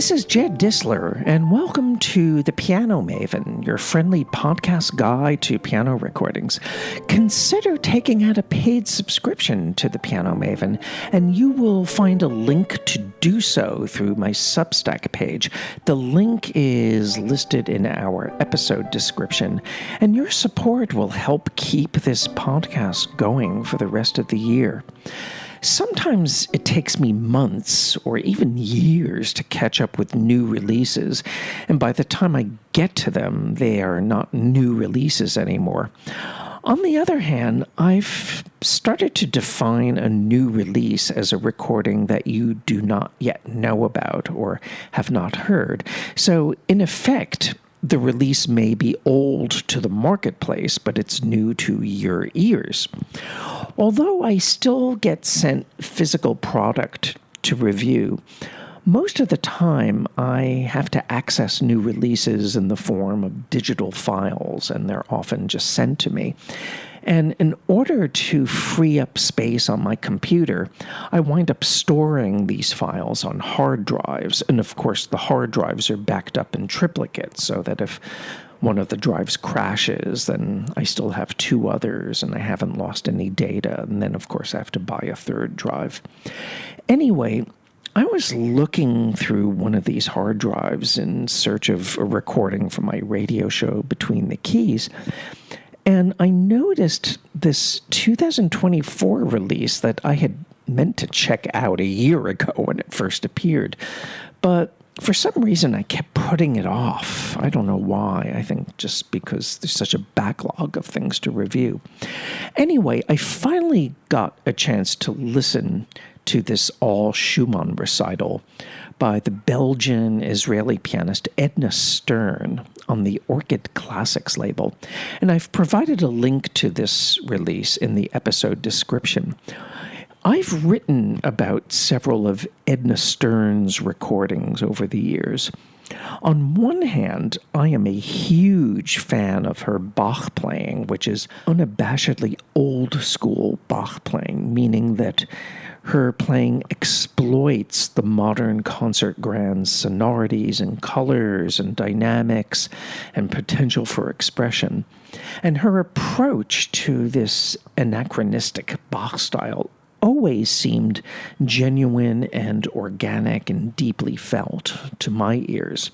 This is Jed Disler, and welcome to The Piano Maven, your friendly podcast guide to piano recordings. Consider taking out a paid subscription to The Piano Maven, and you will find a link to do so through my Substack page. The link is listed in our episode description, and your support will help keep this podcast going for the rest of the year. Sometimes it takes me months or even years to catch up with new releases, and by the time I get to them, they are not new releases anymore. On the other hand, I've started to define a new release as a recording that you do not yet know about or have not heard. So, in effect, the release may be old to the marketplace, but it's new to your ears. Although I still get sent physical product to review, most of the time I have to access new releases in the form of digital files, and they're often just sent to me. And in order to free up space on my computer, I wind up storing these files on hard drives. And of course, the hard drives are backed up in triplicate, so that if one of the drives crashes, then I still have two others and I haven't lost any data. And then, of course, I have to buy a third drive. Anyway, I was looking through one of these hard drives in search of a recording for my radio show Between the Keys, and I noticed this 2024 release that I had meant to check out a year ago when it first appeared. But for some reason, I kept putting it off. I don't know why. I think just because there's such a backlog of things to review. Anyway, I finally got a chance to listen to this all Schumann recital by the Belgian-Israeli pianist Edna Stern on the Orchid Classics label. And I've provided a link to this release in the episode description. I've written about several of Edna Stern's recordings over the years. On one hand, I am a huge fan of her Bach playing, which is unabashedly old-school Bach playing, meaning that her playing exploits the modern concert grand's sonorities and colors and dynamics and potential for expression. And her approach to this anachronistic Bach style always seemed genuine and organic and deeply felt to my ears.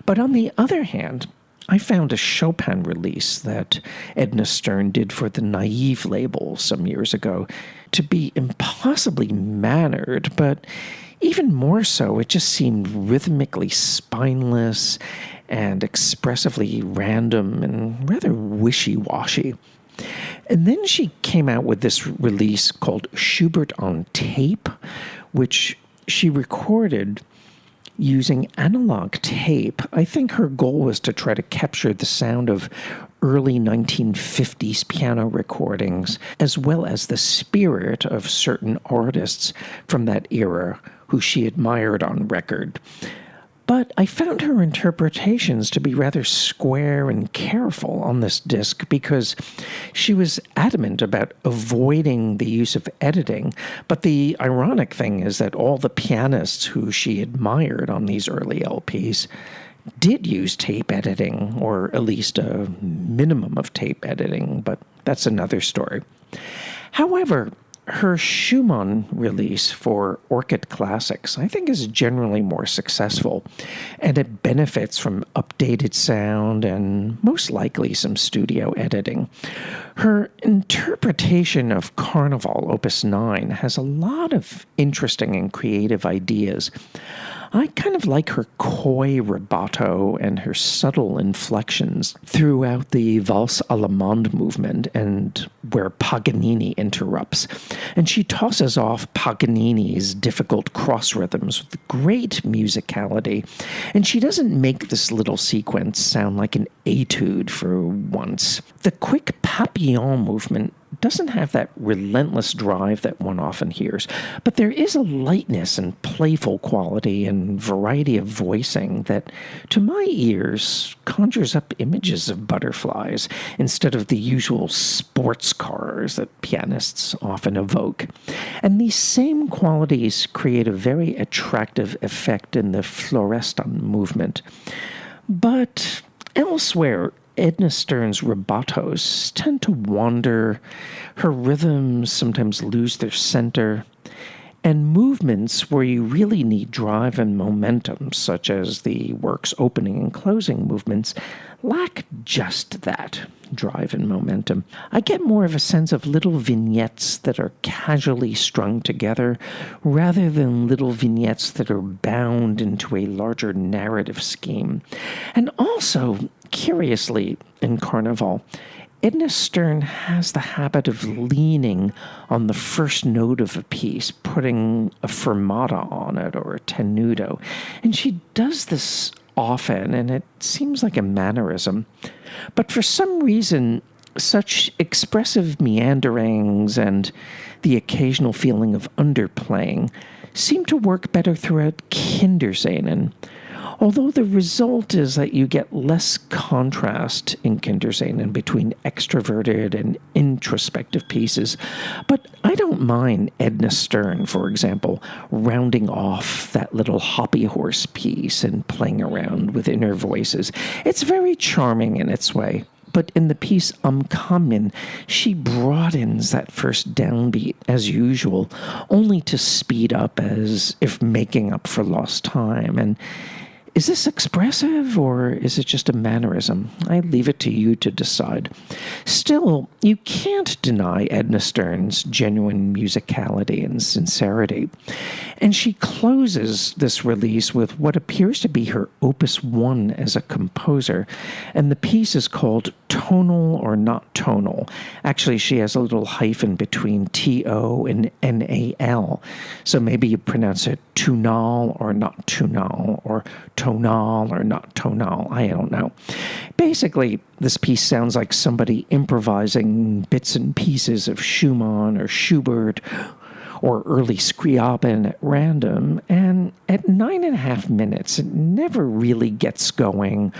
But on the other hand, I found a Chopin release that Edna Stern did for the Naive label some years ago to be impossibly mannered, but even more so, it just seemed rhythmically spineless and expressively random and rather wishy-washy. And then she came out with this release called Schubert on Tape, which she recorded using analog tape. I think her goal was to try to capture the sound of early 1950s piano recordings, as well as the spirit of certain artists from that era who she admired on record. But I found her interpretations to be rather square and careful on this disc because she was adamant about avoiding the use of editing. But the ironic thing is that all the pianists who she admired on these early LPs did use tape editing, or at least a minimum of tape editing, but that's another story. However, her Schumann release for Orchid Classics, I think, is generally more successful, and it benefits from updated sound and most likely some studio editing. Her interpretation of Carnaval, Opus 9, has a lot of interesting and creative ideas. I kind of like her coy rubato and her subtle inflections throughout the Valse Allemande movement and where Paganini interrupts. And she tosses off Paganini's difficult cross rhythms with great musicality. And she doesn't make this little sequence sound like an etude for once. The quick papillon movement doesn't have that relentless drive that one often hears, but there is a lightness and playful quality and variety of voicing that, to my ears, conjures up images of butterflies instead of the usual sports cars that pianists often evoke. And these same qualities create a very attractive effect in the florestan movement. But elsewhere, Edna Stern's rubatos tend to wander, her rhythms sometimes lose their center, and movements where you really need drive and momentum, such as the work's opening and closing movements, lack just that drive and momentum. I get more of a sense of little vignettes that are casually strung together rather than little vignettes that are bound into a larger narrative scheme. And also, curiously, in Carnaval, Edna Stern has the habit of leaning on the first note of a piece, putting a fermata on it or a tenuto. And she does this often, and it seems like a mannerism. But for some reason, such expressive meanderings and the occasional feeling of underplaying seem to work better throughout Kinderscenen. Although the result is that you get less contrast in Kinderscenen between extroverted and introspective pieces. But I don't mind Edna Stern, for example, rounding off that little hoppy horse piece and playing around with inner voices. It's very charming in its way. But in the piece Coming, she broadens that first downbeat as usual, only to speed up as if making up for lost time. And is this expressive, or is it just a mannerism? I leave it to you to decide. Still, you can't deny Edna Stern's genuine musicality and sincerity. And she closes this release with what appears to be her opus 1 as a composer. And the piece is called Tonal or Not Tonal. Actually, she has a little hyphen between T-O and N-A-L. So maybe you pronounce it tunal or not tunal, or tonal or not tonal. I don't know. Basically, this piece sounds like somebody improvising bits and pieces of Schumann or Schubert or early Scriabin at random, and at 9.5 minutes, it never really gets going,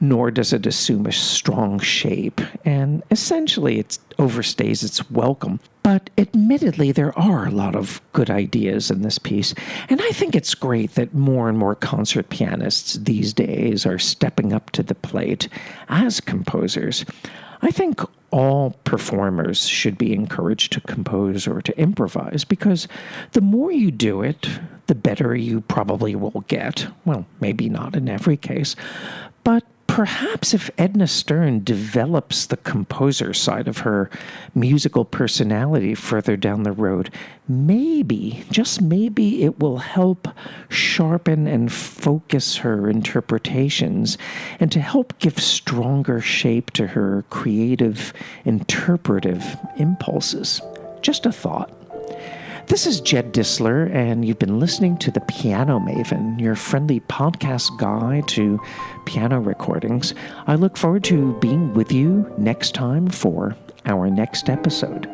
nor does it assume a strong shape, and essentially it overstays its welcome. But admittedly, there are a lot of good ideas in this piece, and I think it's great that more and more concert pianists these days are stepping up to the plate as composers. I think all performers should be encouraged to compose or to improvise, because the more you do it, the better you probably will get. Well, maybe not in every case, but perhaps if Edna Stern develops the composer side of her musical personality further down the road, maybe, just maybe, it will help sharpen and focus her interpretations and to help give stronger shape to her creative, interpretive impulses. Just a thought. This is Jed Disler, and you've been listening to The Piano Maven, your friendly podcast guide to piano recordings. I look forward to being with you next time for our next episode.